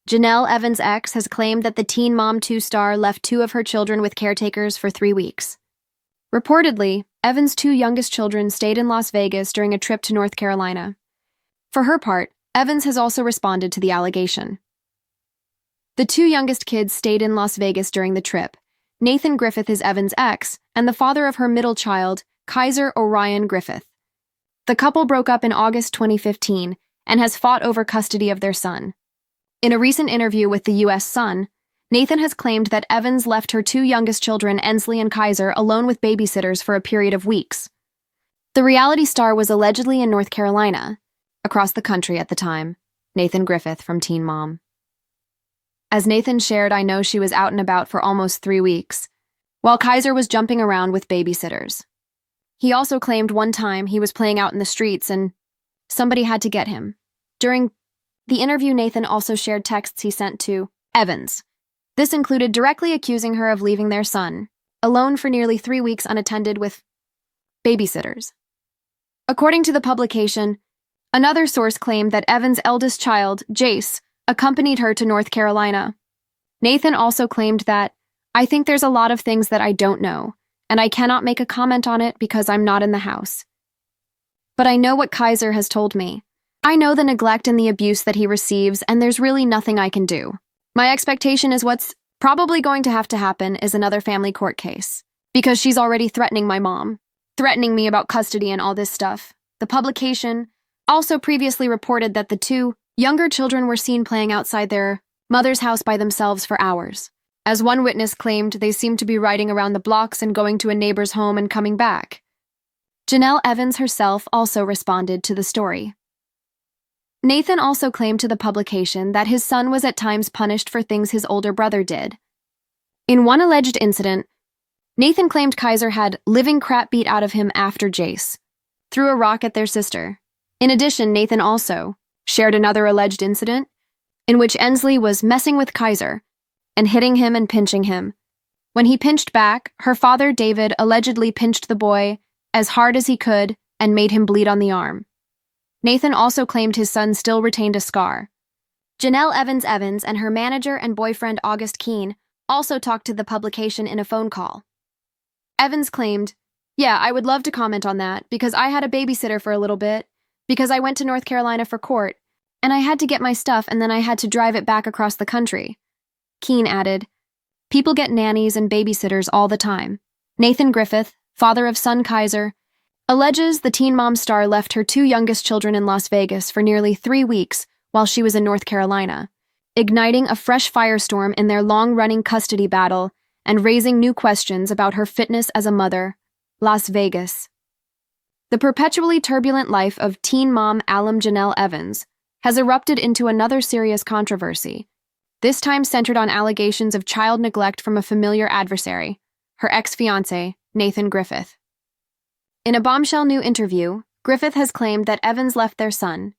Jenelle, Evans' ex, has claimed that the Teen Mom 2 star left two of her children with caretakers for 3 weeks. Reportedly, Evans' two youngest children stayed in Las Vegas during a trip to North Carolina. For her part, Evans has also responded to the allegation. The two youngest kids stayed in Las Vegas during the trip. Nathan Griffith is Evans' ex, and the father of her middle child, Kaiser Orion Griffith. The couple broke up in August 2015 and has fought over custody of their son. In a recent interview with the U.S. Sun, Nathan has claimed that Evans left her two youngest children, Ensley and Kaiser, alone with babysitters for a period of weeks. The reality star was allegedly in North Carolina, across the country at the time. Nathan Griffith from Teen Mom. As Nathan shared, "I know she was out and about for almost 3 weeks, while Kaiser was jumping around with babysitters." He also claimed one time he was playing out in the streets and somebody had to get him. During the interview, Nathan also shared texts he sent to Evans. This included directly accusing her of leaving their son alone for nearly 3 weeks unattended with babysitters. According to the publication, another source claimed that Evans' eldest child, Jace, accompanied her to North Carolina. Nathan also claimed that, "I think there's a lot of things that I don't know, and I cannot make a comment on it because I'm not in the house. But I know what Kaiser has told me. I know the neglect and the abuse that he receives, and there's really nothing I can do. My expectation is what's probably going to have to happen is another family court case, because she's already threatening my mom, threatening me about custody and all this stuff." The publication also previously reported that the two younger children were seen playing outside their mother's house by themselves for hours. As one witness claimed, they seemed to be riding around the blocks and going to a neighbor's home and coming back. Jenelle Evans herself also responded to the story. Nathan also claimed to the publication that his son was at times punished for things his older brother did. In one alleged incident, Nathan claimed Kaiser had living crap beat out of him after Jace threw a rock at their sister. In addition, Nathan also shared another alleged incident in which Ensley was messing with Kaiser and hitting him and pinching him. When he pinched back, her father, David, allegedly pinched the boy as hard as he could and made him bleed on the arm. Nathan also claimed his son still retained a scar. Jenelle Evans and her manager and boyfriend August Keene also talked to the publication in a phone call. Evans claimed, "Yeah, I would love to comment on that because I had a babysitter for a little bit, because I went to North Carolina for court, and I had to get my stuff and then I had to drive it back across the country." Keene added, "People get nannies and babysitters all the time." Nathan Griffith, father of son Kaiser, alleges the Teen Mom star left her two youngest children in Las Vegas for nearly 3 weeks while she was in North Carolina, igniting a fresh firestorm in their long-running custody battle and raising new questions about her fitness as a mother. Las Vegas. The perpetually turbulent life of Teen Mom alum Jenelle Evans has erupted into another serious controversy, this time centered on allegations of child neglect from a familiar adversary, her ex-fiancé, Nathan Griffith. In a bombshell new interview, Griffith has claimed that Evans left their son,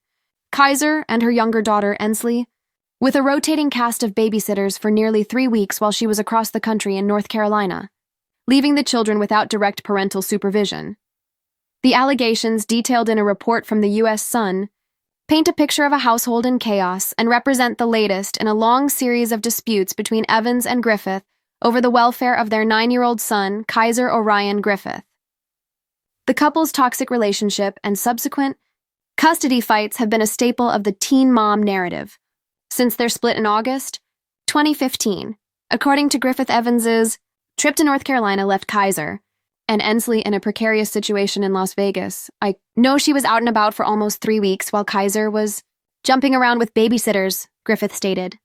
Kaiser, and her younger daughter, Ensley, with a rotating cast of babysitters for nearly 3 weeks while she was across the country in North Carolina, leaving the children without direct parental supervision. The allegations, detailed in a report from the U.S. Sun, paint a picture of a household in chaos and represent the latest in a long series of disputes between Evans and Griffith over the welfare of their 9-year-old son, Kaiser Orion Griffith. The couple's toxic relationship and subsequent custody fights have been a staple of the Teen Mom narrative since their split in August 2015. According to Griffith, Evans's trip to North Carolina left Kaiser and Ensley in a precarious situation in Las Vegas. "I know she was out and about for almost 3 weeks while Kaiser was jumping around with babysitters," Griffith stated.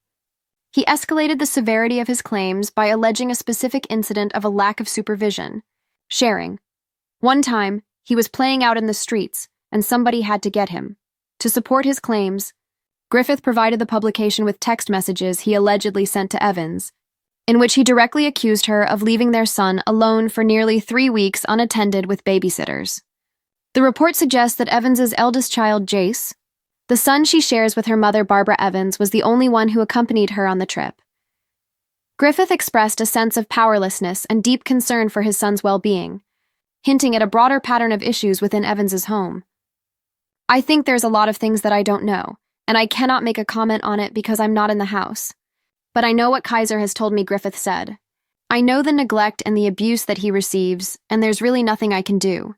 He escalated the severity of his claims by alleging a specific incident of a lack of supervision, sharing, "One time, he was playing out in the streets and somebody had to get him." To support his claims, Griffith provided the publication with text messages he allegedly sent to Evans, in which he directly accused her of leaving their son alone for nearly 3 weeks unattended with babysitters. The report suggests that Evans's eldest child, Jace, the son she shares with her mother, Barbara Evans, was the only one who accompanied her on the trip. Griffith expressed a sense of powerlessness and deep concern for his son's well-being, hinting at a broader pattern of issues within Evans's home. "I think there's a lot of things that I don't know, and I cannot make a comment on it because I'm not in the house. But I know what Kaiser has told me Griffith said. I know the neglect and the abuse that he receives, and there's really nothing I can do.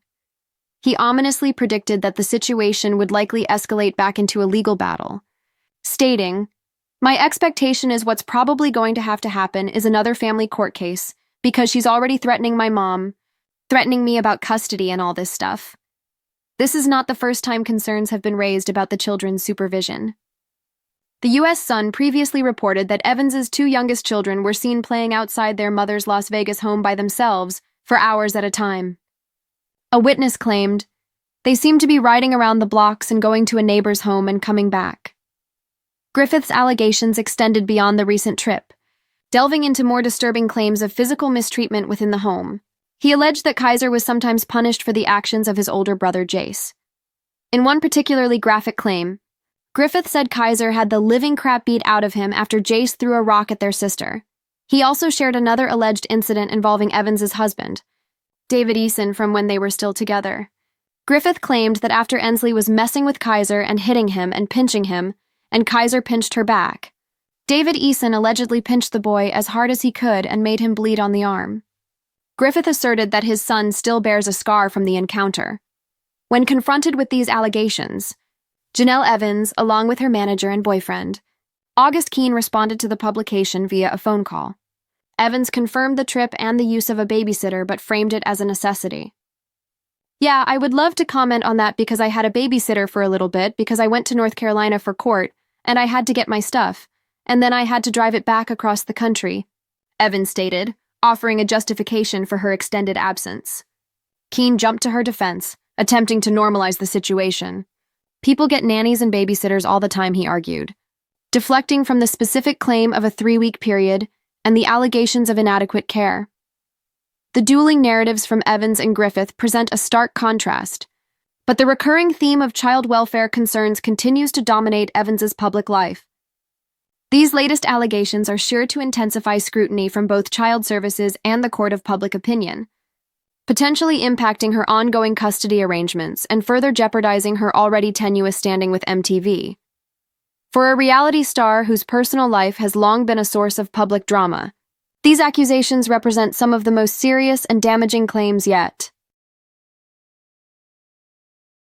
He ominously predicted that the situation would likely escalate back into a legal battle, stating, "My expectation is what's probably going to happen is another family court case, because she's already threatening my mom, threatening me about custody and all this stuff." This is not the first time concerns have been raised about the children's supervision. The U.S. Sun previously reported that Evans's two youngest children were seen playing outside their mother's Las Vegas home by themselves for hours at a time. A witness claimed, "They seemed to be riding around the blocks and going to a neighbor's home and coming back." Griffith's allegations extended beyond the recent trip, delving into more disturbing claims of physical mistreatment within the home. He alleged that Kaiser was sometimes punished for the actions of his older brother Jace. In one particularly graphic claim, Griffith said Kaiser had the living crap beat out of him after Jace threw a rock at their sister. He also shared another alleged incident involving Evans's husband, David Eason, from when they were still together. Griffith claimed that after Ensley was messing with Kaiser and hitting him and pinching him, and Kaiser pinched her back, David Eason allegedly pinched the boy as hard as he could and made him bleed on the arm. Griffith asserted that his son still bears a scar from the encounter. When confronted with these allegations, Jenelle Evans, along with her manager and boyfriend, August Keene, responded to the publication via a phone call. Evans confirmed the trip and the use of a babysitter, but framed it as a necessity. "Yeah, I would love to comment on that because I had a babysitter for a little bit because I went to North Carolina for court, and I had to get my stuff, and then I had to drive it back across the country," Evans stated, offering a justification for her extended absence. Keene jumped to her defense, attempting to normalize the situation. "People get nannies and babysitters all the time," he argued, deflecting from the specific claim of a 3-week period and the allegations of inadequate care. The dueling narratives from Evans and Griffith present a stark contrast, but the recurring theme of child welfare concerns continues to dominate Evans's public life. These latest allegations are sure to intensify scrutiny from both child services and the court of public opinion, potentially impacting her ongoing custody arrangements and further jeopardizing her already tenuous standing with MTV. For a reality star whose personal life has long been a source of public drama, these accusations represent some of the most serious and damaging claims yet.